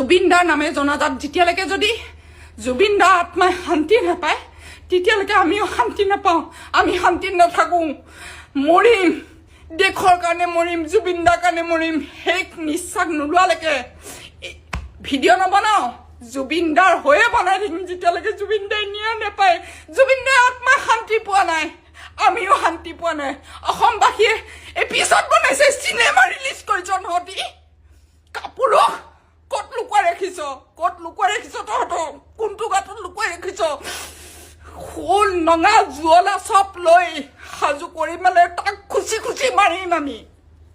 জুবিনদাৰ নামে জনাজাত যেতিয়ালৈকে যদি জুবিনদাৰ আত্মাই শান্তি নাপায় তেতিয়ালৈকে আমিও শান্তি নাপাওঁ আমি শান্তি নাথাকোঁ মৰিম দেশৰ কাৰণে মৰিম জুবিনদাৰ কাৰণে মৰিম শেষ নিশ্বাস নোলোৱালৈকে ভিডিঅ' নবনাওঁ জুবিনদাৰ হৈয়ে বনাই থাকিম যেতিয়ালৈকে জুবিনদাই ন্যায় নাপায় জুবিনদাৰ আত্মাই শান্তি পোৱা নাই আমিও শান্তি পোৱা নাই অসমবাসীয়ে এপিছড বনাইছে চিনেমা ৰিলিজ কৰিছ নহতি কাপোৰক ক'ত লুকুৱাই ৰাখিছ তহঁতক কোনটো গাঁতত লুকুৱাই ৰাখিছ খোল নঙা জুৱলা চব লৈ সাজু কৰি মানে তাক খুচি খুচি মাৰিম আমি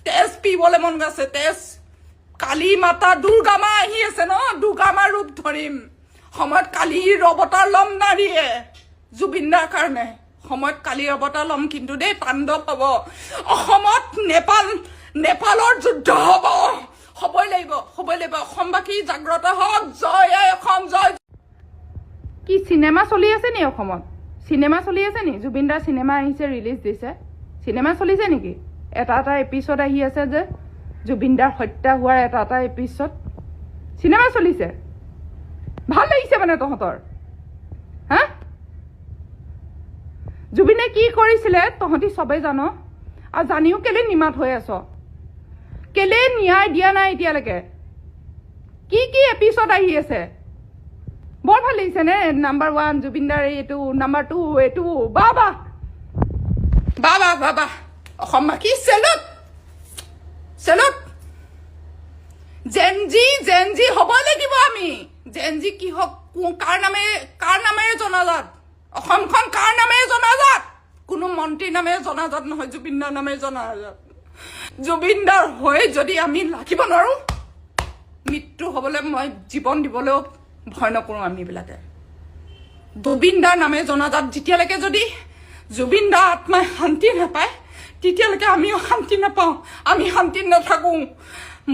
তেজ পিবলৈ মন গৈছে তেজ কালী মাতা দুৰ্গা মা আহি আছে ন দুৰ্গা মা ৰূপ ধৰিম সময়ত কালীৰ অৱতাৰ ল'ম নাৰীয়ে জুবিনদাৰ কাৰণে সময়ত কালীৰ অৱতাৰ ল'ম কিন্তু দেই তাণ্ডৱ হ'ব অসমত নেপালৰ যুদ্ধ হ'বই লাগিব অসমবাসী জাগ্ৰত হওক জয় অসম জয় কি চিনেমা চলি আছে নি অসমত চিনেমা চলি আছে নি জুবিনদাৰ চিনেমা আহিছে ৰিলিজ দিছে চিনেমা চলিছে নেকি এটা এপিছড আহি আছে যে জুবিনদাৰ হত্যা হোৱাৰ এটা এপিছড চিনেমা চলিছে ভাল লাগিছে মানে তহঁতৰ হা জুবিনে কি কৰিছিলে তহঁতি চবেই জানো আৰু জানিও কেলে নিমাত হৈ আছ কেলে ন্যায় দিয়া নাই এতিয়ালৈকে কি এপিছড আহি আছে বৰ ভাল লাগিছে নে নাম্বাৰ 1 জুবিনদাৰ এইটো নাম্বাৰ 2 এইটো বাবা অসমবাসী চেলুট জেনজি হ'ব লাগিব আমি জেনজি কি হওক কাৰ নামেৰে জনাজাত অসমখন কাৰ নামেৰে জনাজাত কোনো মন্ত্ৰীৰ নামেৰে জনাজাত নহয় জুবিনদাৰ নামেৰে জনাজাত জুবিনদাৰ হৈ যদি আমি ৰাখিব নোৱাৰো মৃত্যু হ'বলৈ মই জীৱন দিবলৈও ভয় নকৰোঁ আমিবিলাকে জুবিনদাৰ নামে জনাজাত যেতিয়ালৈকে যদি জুবিনদাৰ আত্মাই শান্তি নাপায় তেতিয়ালৈকে আমিও শান্তি নাপাওঁ আমি শান্তি নাথাকোঁ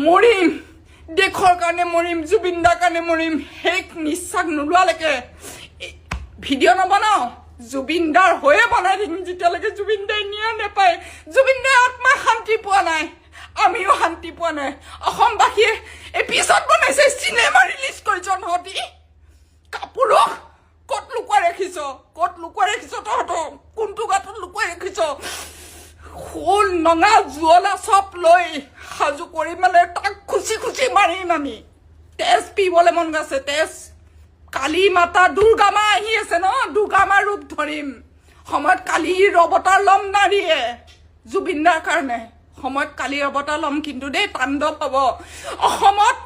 মৰিম দেশৰ কাৰণে মৰিম জুবিনদাৰ কাৰণে মৰিম শেষ নিশ্বাস নোলোৱালৈকে ভিডিঅ' নবনাওঁ জুবিনদাৰ হৈয়ে বনাই থাকিম যেতিয়ালৈকে জুবিনদাই ন্যায় নাপায় জুবিনদাৰ আত্মাই শান্তি পোৱা নাই আমিও শান্তি পোৱা নাই অসমবাসীয়ে এপিছড বনাইছে চিনেমা ৰিলিজ কৰিছ নহতি কাপোৰক ক'ত লুকুৱাই ৰাখিছ তহঁতক কোনটো গাঁতত লুকুৱাই ৰাখিছ খোল নঙা জুৱলা চব লৈ সাজু কৰি মানে তাক খুচি খুচি মাৰিম আমি তেজ পিবলৈ মন গৈছে তেজ কালী মাতা দুৰ্গা মা আহি আছে ন দুৰ্গা মা ৰূপ ধৰিম সময়ত কালীৰ অৱতাৰ ল'ম নাৰীয়ে জুবিনদাৰ কাৰণে সময়ত কালীৰ অৱতাৰ ল'ম কিন্তু দেই তাণ্ডৱ হ'ব অসমত